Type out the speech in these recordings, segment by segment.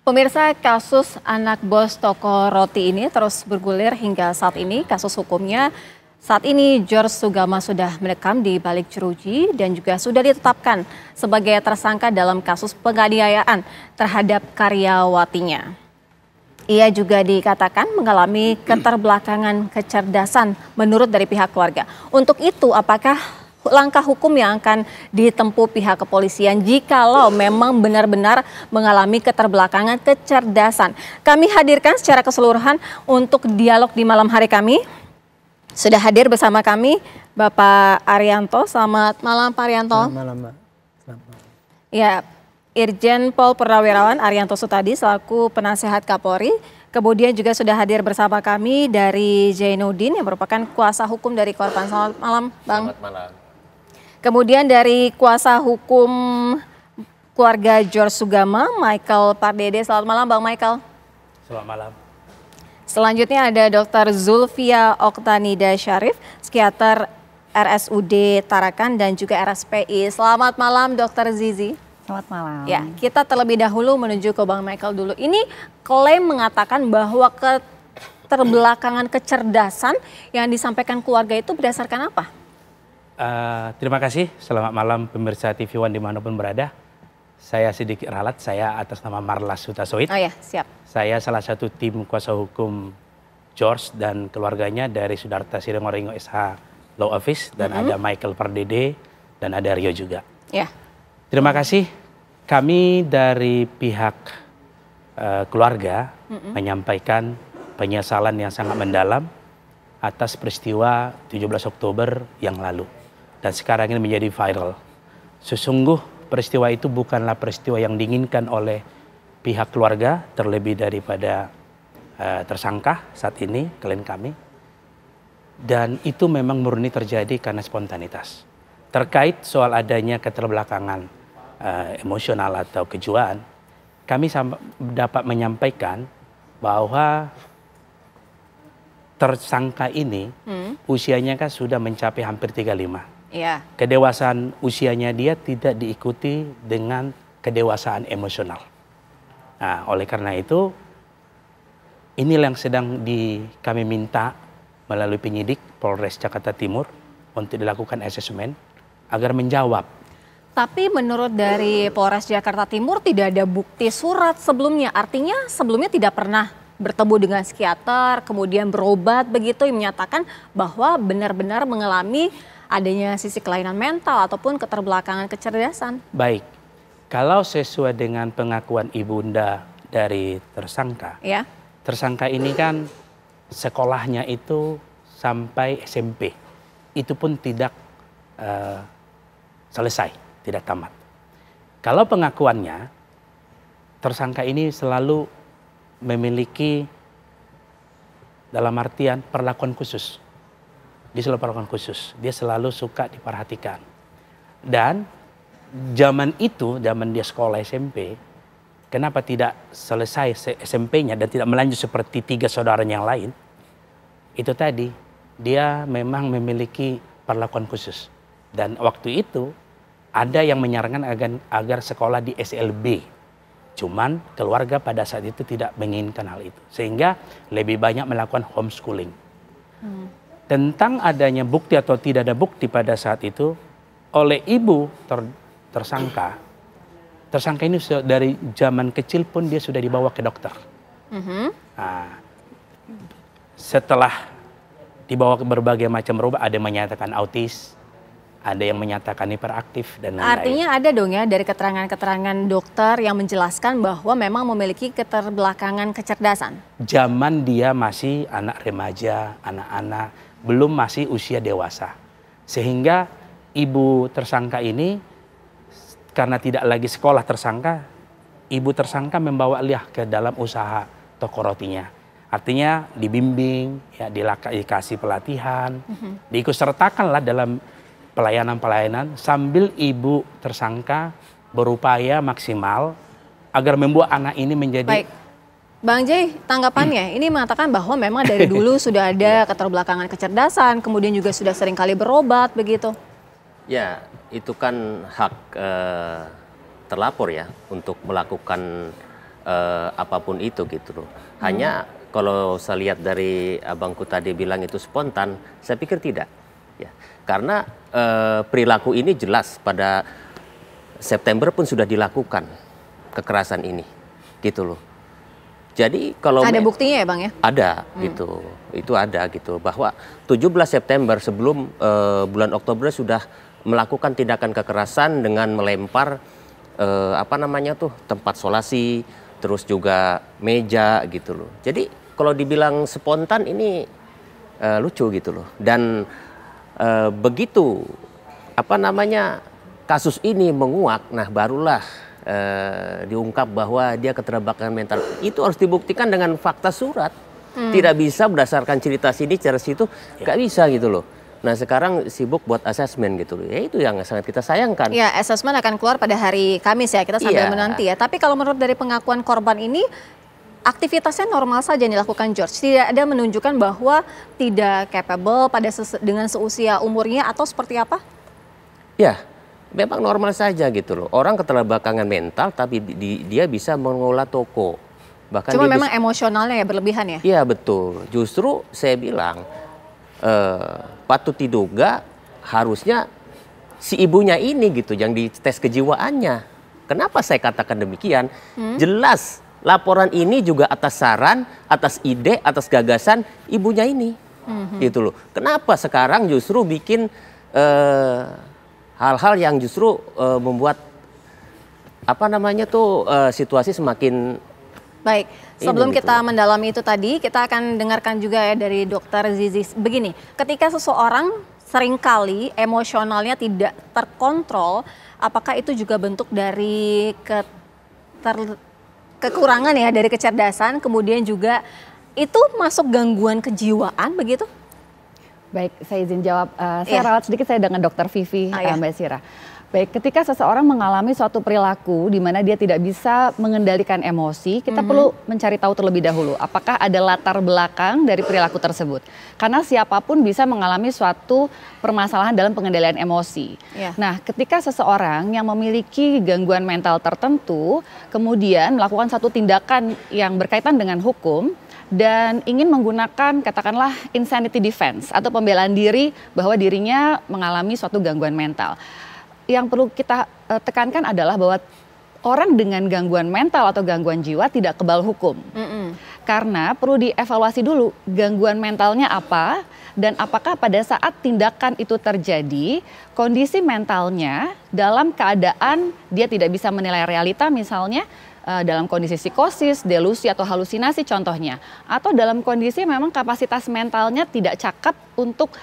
Pemirsa, kasus anak bos toko roti ini terus bergulir hingga saat ini. Kasus hukumnya saat ini George Sugama sudah mendekam di balik jeruji dan juga sudah ditetapkan sebagai tersangka dalam kasus penganiayaan terhadap karyawatinya. Ia juga dikatakan mengalami keterbelakangan kecerdasan menurut dari pihak keluarga. Untuk itu, apakah langkah hukum yang akan ditempuh pihak kepolisian jikalau memang benar-benar mengalami keterbelakangan kecerdasan? Kami hadirkan secara keseluruhan untuk dialog di malam hari kami. Sudah hadir bersama kami Bapak Arianto. Selamat malam Pak Arianto. Selamat malam Mbak. Selamat malam. Ya, Irjen Pol Purnawirawan Arianto Sutadi selaku penasehat Kapolri. Kemudian juga sudah hadir bersama kami dari Zainuddin yang merupakan kuasa hukum dari korban. Selamat malam Bang. Selamat malam. Kemudian dari kuasa hukum keluarga George Sugama, Michael Pardede. Selamat malam Bang Michael. Selamat malam. Selanjutnya ada Dr. Zulfia Oktanida Syarif, psikiater RSUD Tarakan dan juga RSPI. Selamat malam Dr. Zizi. Selamat malam. Ya, kita terlebih dahulu menuju ke Bang Michael dulu. Ini klaim mengatakan bahwa keterbelakangan kecerdasan yang disampaikan keluarga itu berdasarkan apa? Terima kasih. Selamat malam pemirsa TV One dimanapun berada. Saya sedikit ralat, saya atas nama Marlas Hutasoid. Oh ya, siap. Saya salah satu tim kuasa hukum George dan keluarganya dari Sudarta Siringoringo SH Law Office. Dan ada Michael Pardede dan ada Rio juga. Ya. Terima kasih. Kami dari pihak keluarga menyampaikan penyesalan yang sangat mendalam atas peristiwa 17 Oktober yang lalu. Dan sekarang ini menjadi viral. Sesungguh peristiwa itu bukanlah peristiwa yang diinginkan oleh pihak keluarga, terlebih daripada tersangka saat ini, klien kami. Dan itu memang murni terjadi karena spontanitas. Terkait soal adanya keterbelakangan emosional atau kejiwaan, kami dapat menyampaikan bahwa tersangka ini usianya kan sudah mencapai hampir 35. Iya. Kedewasaan usianya dia tidak diikuti dengan kedewasaan emosional. Nah, oleh karena itu, inilah yang sedang kami minta melalui penyidik Polres Jakarta Timur untuk dilakukan asesmen agar menjawab. Tapi menurut dari Polres Jakarta Timur tidak ada bukti surat sebelumnya. Artinya sebelumnya tidak pernah bertemu dengan psikiater, kemudian berobat begitu yang menyatakan bahwa benar-benar mengalami adanya sisi kelainan mental ataupun keterbelakangan kecerdasan. Baik, kalau sesuai dengan pengakuan ibunda dari tersangka, Ya. tersangka ini kan sekolahnya itu sampai SMP, itu pun tidak selesai, tidak tamat. Kalau pengakuannya, tersangka ini selalu memiliki dalam artian perlakuan khusus. Dia selalu perlakuan khusus, dia selalu suka diperhatikan. Dan zaman itu, zaman dia sekolah SMP, kenapa tidak selesai SMP-nya dan tidak melanjut seperti 3 saudaranya yang lain? Itu tadi, dia memang memiliki perlakuan khusus. Dan waktu itu ada yang menyarankan agar sekolah di SLB. Cuman keluarga pada saat itu tidak menginginkan hal itu. Sehingga lebih banyak melakukan homeschooling. Tentang adanya bukti atau tidak ada bukti pada saat itu, oleh ibu tersangka ini dari zaman kecil pun dia sudah dibawa ke dokter. Nah, setelah dibawa ke berbagai macam obat, ada yang menyatakan autis, ada yang menyatakan hiperaktif dan lain-lain. Artinya ada dong ya dari keterangan-keterangan dokter yang menjelaskan bahwa memang memiliki keterbelakangan kecerdasan. Zaman dia masih anak remaja, anak-anak, belum masih usia dewasa. Sehingga ibu tersangka ini karena tidak lagi sekolah tersangka, ibu tersangka membawa dia ke dalam usaha toko rotinya. Artinya dibimbing, ya, dikasih pelatihan, diikutsertakanlah dalam pelayanan-pelayanan sambil ibu tersangka berupaya maksimal agar membuat anak ini menjadi. Baik. Bang Jay, tanggapannya ini mengatakan bahwa memang dari dulu sudah ada keterbelakangan kecerdasan, kemudian juga sudah sering kali berobat begitu. Ya, itu kan hak terlapor ya untuk melakukan apapun itu gitu loh. Hanya kalau saya lihat dari abangku tadi bilang itu spontan, saya pikir tidak. Ya, karena perilaku ini jelas pada September pun sudah dilakukan kekerasan ini, gitu loh. Jadi kalau ada buktinya ya Bang ya? ada gitu, itu ada gitu bahwa 17 September sebelum bulan Oktober sudah melakukan tindakan kekerasan dengan melempar tempat solasi, terus juga meja gitu loh. Jadi kalau dibilang spontan ini lucu gitu loh. Dan begitu kasus ini menguak, nah barulah diungkap bahwa dia keterbakangan mental. Itu harus dibuktikan dengan fakta surat. Tidak bisa berdasarkan cerita sini, cerita situ, nggak bisa gitu loh. Nah sekarang sibuk buat asesmen gitu loh. Ya itu yang sangat kita sayangkan. Ya, asesmen akan keluar pada hari Kamis ya, kita sambil menanti ya. Tapi kalau menurut dari pengakuan korban ini, aktivitasnya normal saja yang dilakukan George. Tidak ada menunjukkan bahwa tidak capable dengan seusia umurnya atau seperti apa? Ya, memang normal saja gitu loh. Orang keterbakangan mental tapi dia bisa mengelola toko. Bahkan cuma memang emosionalnya ya berlebihan ya? Iya betul. Justru saya bilang patut diduga harusnya si ibunya ini gitu yang dites kejiwaannya. Kenapa saya katakan demikian? Jelas laporan ini juga atas saran, atas ide, atas gagasan ibunya ini. Gitu loh. Kenapa sekarang justru bikin hal-hal yang justru membuat situasi semakin baik. Sebelum kita mendalami itu tadi, kita akan dengarkan juga ya dari Dokter Zizi. Begini, ketika seseorang seringkali emosionalnya tidak terkontrol, apakah itu juga bentuk dari kekurangan ya, dari kecerdasan, kemudian juga itu masuk gangguan kejiwaan begitu? Baik, saya izin jawab. Saya rawat sedikit saya dengan Dokter Vivi, Mbak Sira. Baik, ketika seseorang mengalami suatu perilaku di mana dia tidak bisa mengendalikan emosi, kita perlu mencari tahu terlebih dahulu apakah ada latar belakang dari perilaku tersebut. Karena siapapun bisa mengalami suatu permasalahan dalam pengendalian emosi. Nah, ketika seseorang yang memiliki gangguan mental tertentu, kemudian melakukan satu tindakan yang berkaitan dengan hukum, dan ingin menggunakan katakanlah insanity defense atau pembelaan diri bahwa dirinya mengalami suatu gangguan mental. Yang perlu kita tekankan adalah bahwa orang dengan gangguan mental atau gangguan jiwa tidak kebal hukum. Karena perlu dievaluasi dulu gangguan mentalnya apa dan apakah pada saat tindakan itu terjadi kondisi mentalnya dalam keadaan dia tidak bisa menilai realita misalnya dalam kondisi psikosis, delusi atau halusinasi contohnya. Atau dalam kondisi memang kapasitas mentalnya tidak cakep untuk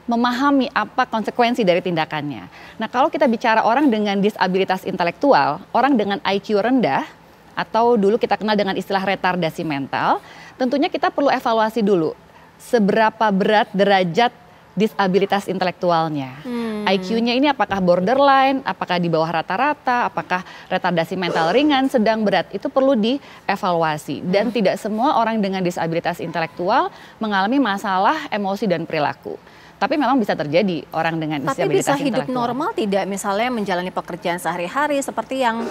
memahami apa konsekuensi dari tindakannya. Nah, kalau kita bicara orang dengan disabilitas intelektual, orang dengan IQ rendah, atau dulu kita kenal dengan istilah retardasi mental, tentunya kita perlu evaluasi dulu seberapa berat derajat disabilitas intelektualnya. IQ-nya ini apakah borderline, apakah di bawah rata-rata, apakah retardasi mental ringan, sedang, berat, itu perlu dievaluasi. Dan tidak semua orang dengan disabilitas intelektual mengalami masalah emosi dan perilaku. Tapi memang bisa terjadi orang dengan disabilitas intelektual. Tapi bisa hidup normal tidak, misalnya menjalani pekerjaan sehari-hari seperti yang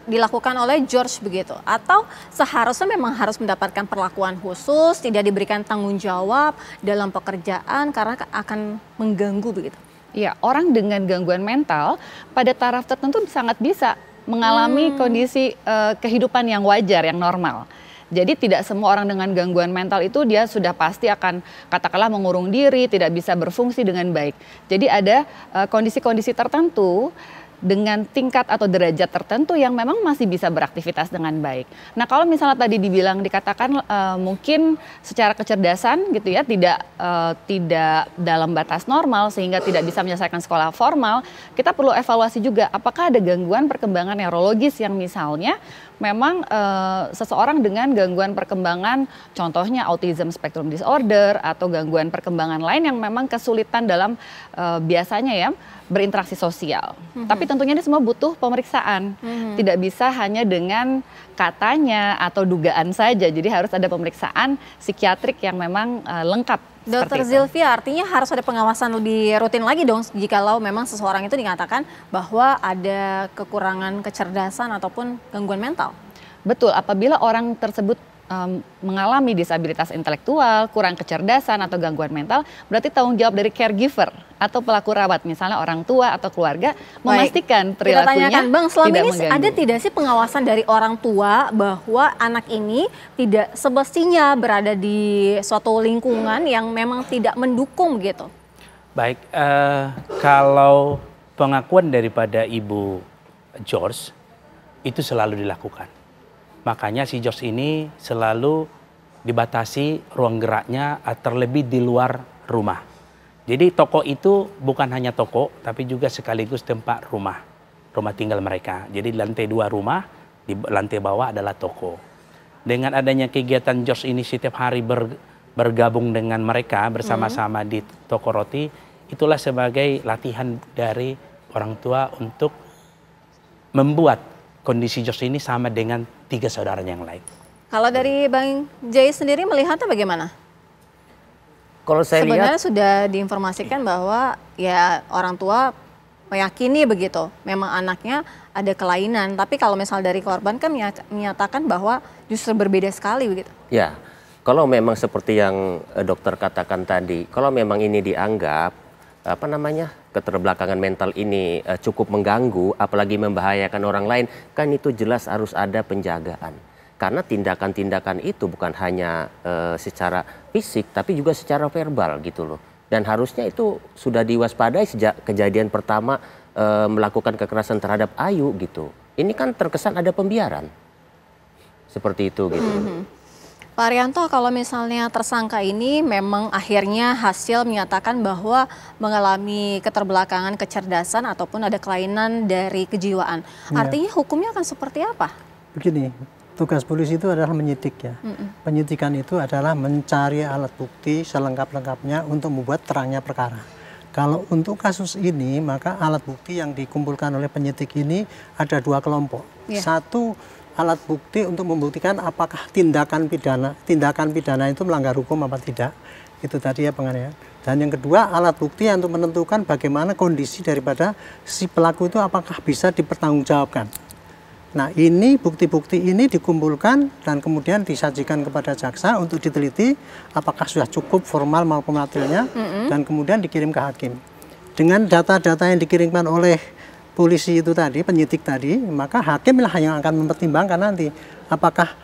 dilakukan oleh George begitu? Atau seharusnya memang harus mendapatkan perlakuan khusus, tidak diberikan tanggung jawab dalam pekerjaan karena akan mengganggu begitu? Ya, orang dengan gangguan mental pada taraf tertentu sangat bisa mengalami kondisi kehidupan yang wajar, yang normal. Jadi tidak semua orang dengan gangguan mental itu dia sudah pasti akan katakanlah mengurung diri, tidak bisa berfungsi dengan baik. Jadi ada kondisi-kondisi tertentu dengan tingkat atau derajat tertentu yang memang masih bisa beraktivitas dengan baik. Nah, kalau misalnya tadi dikatakan mungkin secara kecerdasan gitu ya tidak dalam batas normal sehingga tidak bisa menyelesaikan sekolah formal, kita perlu evaluasi juga apakah ada gangguan perkembangan neurologis yang misalnya memang seseorang dengan gangguan perkembangan contohnya autism spectrum disorder atau gangguan perkembangan lain yang memang kesulitan dalam biasanya ya berinteraksi sosial. Tapi tentunya ini semua butuh pemeriksaan. Tidak bisa hanya dengan katanya atau dugaan saja. Jadi harus ada pemeriksaan psikiatrik yang memang lengkap. Dokter Zilvia, artinya harus ada pengawasan lebih rutin lagi dong jikalau memang seseorang itu dikatakan bahwa ada kekurangan kecerdasan ataupun gangguan mental. Betul, apabila orang tersebut mengalami disabilitas intelektual, kurang kecerdasan atau gangguan mental, berarti tanggung jawab dari caregiver atau pelaku rawat, misalnya orang tua atau keluarga, memastikan perilakunya kita tanyakan, Bang, selama tidak ini mengganggu. ada tidak sih pengawasan dari orang tua bahwa anak ini tidak semestinya berada di suatu lingkungan yang memang tidak mendukung gitu? Baik, kalau pengakuan daripada Ibu George itu selalu dilakukan. Makanya si George ini selalu dibatasi ruang geraknya terlebih di luar rumah. Jadi toko itu bukan hanya toko, tapi juga sekaligus tempat rumah tinggal mereka. Jadi di lantai 2 rumah, di lantai bawah adalah toko. Dengan adanya kegiatan George ini setiap hari bergabung dengan mereka bersama-sama di toko roti, itulah sebagai latihan dari orang tua untuk membuat kondisi George ini sama dengan 3 saudaranya yang lain. Kalau dari Bang Jay sendiri melihatnya bagaimana? Kalau saya sebenarnya lihat sudah diinformasikan bahwa ya orang tua meyakini begitu, memang anaknya ada kelainan. Tapi kalau misal dari korban kan menyatakan bahwa justru berbeda sekali begitu. ya, kalau memang seperti yang dokter katakan tadi, kalau memang ini dianggap keterbelakangan mental ini cukup mengganggu, apalagi membahayakan orang lain, kan itu jelas harus ada penjagaan. Karena tindakan-tindakan itu bukan hanya secara fisik, tapi juga secara verbal gitu loh. Dan harusnya itu sudah diwaspadai sejak kejadian pertama melakukan kekerasan terhadap Ayu gitu. Ini kan terkesan ada pembiaran, seperti itu gitu. Pak Arianto, kalau misalnya tersangka ini memang akhirnya hasil menyatakan bahwa mengalami keterbelakangan kecerdasan ataupun ada kelainan dari kejiwaan. Artinya hukumnya akan seperti apa? Begini, tugas polisi itu adalah menyidik ya. Penyidikan itu adalah mencari alat bukti selengkap-lengkapnya untuk membuat terangnya perkara. Kalau untuk kasus ini, maka alat bukti yang dikumpulkan oleh penyidik ini ada 2 kelompok. Satu, alat bukti untuk membuktikan apakah tindakan pidana itu melanggar hukum apa tidak. Itu tadi ya penganiayaan. Dan yang kedua, alat bukti untuk menentukan bagaimana kondisi daripada si pelaku itu apakah bisa dipertanggungjawabkan. Nah, ini bukti-bukti ini dikumpulkan dan kemudian disajikan kepada jaksa untuk diteliti apakah sudah cukup formal maupun materialnya dan kemudian dikirim ke hakim. Dengan data-data yang dikirimkan oleh polisi itu tadi, penyidik tadi, maka hakimlah yang akan mempertimbangkan nanti apakah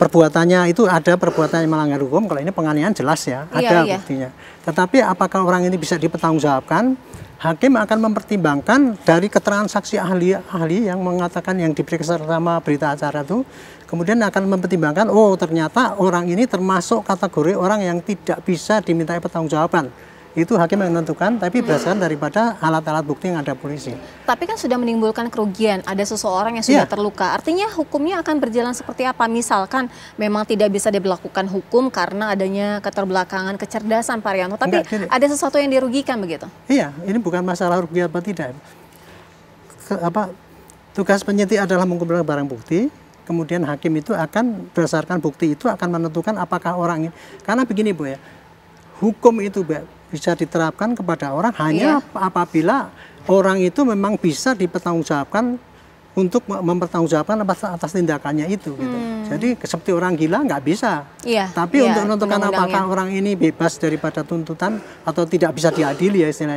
perbuatannya itu ada perbuatan yang melanggar hukum. Kalau ini penganiayaan jelas ya, ada buktinya. Tetapi apakah orang ini bisa dipertanggungjawabkan? Hakim akan mempertimbangkan dari keterangan saksi ahli yang mengatakan yang diperiksa sama berita acara itu, kemudian akan mempertimbangkan, oh ternyata orang ini termasuk kategori orang yang tidak bisa dimintai pertanggungjawaban. Itu hakim yang menentukan, tapi berdasarkan daripada alat-alat bukti yang ada polisi. Tapi kan sudah menimbulkan kerugian, ada seseorang yang sudah terluka. Artinya hukumnya akan berjalan seperti apa? Misalkan memang tidak bisa diberlakukan hukum karena adanya keterbelakangan kecerdasan Pak Arianto, tapi ada sesuatu yang dirugikan begitu? Iya, ini bukan masalah rugi apa tidak. Tugas penyidik adalah mengumpulkan barang bukti, kemudian hakim itu akan berdasarkan bukti itu akan menentukan apakah orang ini. Karena begini Bu ya, hukum itu bisa diterapkan kepada orang hanya apabila orang itu memang bisa dipertanggungjawabkan untuk mempertanggungjawabkan atas tindakannya itu. Gitu. Jadi seperti orang gila nggak bisa. Tapi untuk menentukan apakah orang ini bebas daripada tuntutan atau tidak bisa diadili ya istilah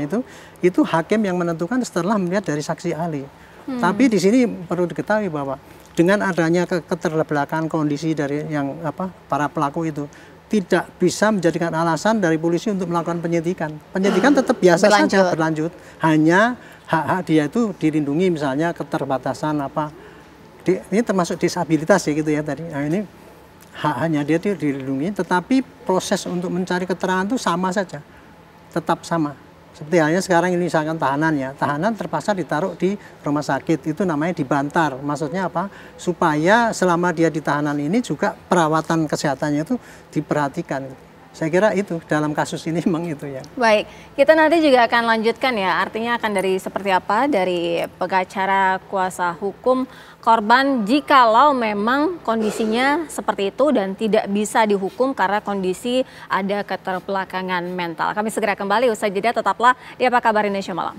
itu hakim yang menentukan setelah melihat dari saksi ahli. Tapi di sini perlu diketahui bahwa dengan adanya keterbelakangan kondisi dari yang para pelaku itu, tidak bisa menjadikan alasan dari polisi untuk melakukan penyidikan. Penyidikan tetap biasa saja berlanjut. Hanya hak-hak dia itu dilindungi, misalnya keterbatasan ini termasuk disabilitas ya gitu ya tadi. Nah ini hak-haknya dia itu dilindungi, tetapi proses untuk mencari keterangan itu sama saja, tetap sama. Seperti halnya sekarang ini misalkan tahanan ya, tahanan terpaksa ditaruh di rumah sakit, itu namanya dibantar. Maksudnya apa? Supaya selama dia di tahanan ini juga perawatan kesehatannya itu diperhatikan. Saya kira itu dalam kasus ini memang itu ya. Baik, kita nanti juga akan lanjutkan ya, artinya akan dari seperti apa dari pengacara kuasa hukum korban jikalau memang kondisinya seperti itu dan tidak bisa dihukum karena kondisi ada keterbelakangan mental. Kami segera kembali usai jeda, tetaplah di Apa Kabar Indonesia Malam.